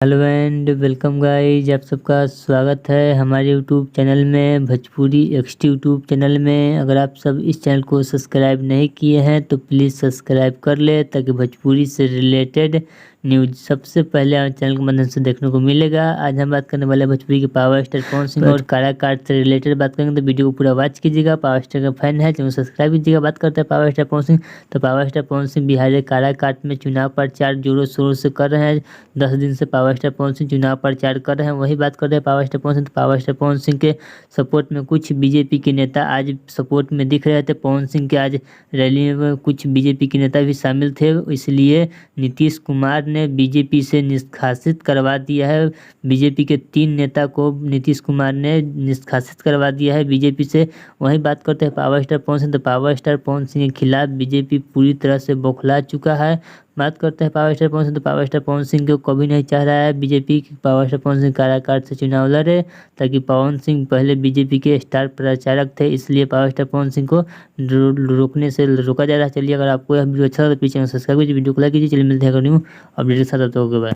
Hello and welcome guys, आप सबका स्वागत है हमारे यूट्यूब चैनल में, भोजपुरी एक्सटी यूट्यूब चैनल में। अगर आप सब इस चैनल को सब्सक्राइब नहीं किए हैं तो प्लीज़ सब्सक्राइब कर ले ताकि भोजपुरी से रिलेटेड न्यूज सबसे पहले हमारे चैनल के माध्यम से देखने को मिलेगा। आज हम बात करने वाले हैं भोजपुरी के पावर स्टार पवन सिंह और काराकाट से रिलेटेड बात करेंगे, तो वीडियो को पूरा वॉच कीजिएगा। पावर स्टार का फैन है चैनल सब्सक्राइब कीजिएगा। बात करते हैं पावर स्टार पवन सिंह, तो पावर स्टार पवन सिंह बिहार के काराकाट में चुनाव प्रचार जोरों शोरों से कर रहे हैं। 10 दिन से पावर स्टार पवन सिंह चुनाव प्रचार कर रहे हैं। वही बात कर रहे हैं पावर स्टार पवन सिंह, तो पावर स्टार पवन सिंह के सपोर्ट में कुछ बीजेपी के नेता आज सपोर्ट में दिख रहे थे। पवन सिंह के आज रैली में कुछ बीजेपी के नेता भी शामिल थे, इसलिए नीतीश कुमार ने बीजेपी से निष्कासित करवा दिया है। बीजेपी के 3 नेता को नीतीश कुमार ने निष्कासित करवा दिया है बीजेपी से। वहीं बात करते हैं पावर स्टार पवन सिंह, तो पावर स्टार पवन सिंह के खिलाफ बीजेपी पूरी तरह से बौखला चुका है। बात करते हैं पावर स्टार पवन सिंह, तो पावर स्टार पवन सिंह को कभी नहीं चाह रहा है बीजेपी की पावर स्टार पवन सिंह काराकाट से चुनाव लड़े, ताकि पवन सिंह पहले बीजेपी के स्टार प्रचारक थे, इसलिए पावर स्टार पवन सिंह को रोकने से रोका जा रहा है। चलिए, अगर आपको यह वीडियो अच्छा लगा तो प्लीज़ चैनल सब्सक्राइब कीजिए, वीडियो को लाइक कीजिए। चलिए मिलते हैं न्यू अपडेट के साथ, तब तक के बाद।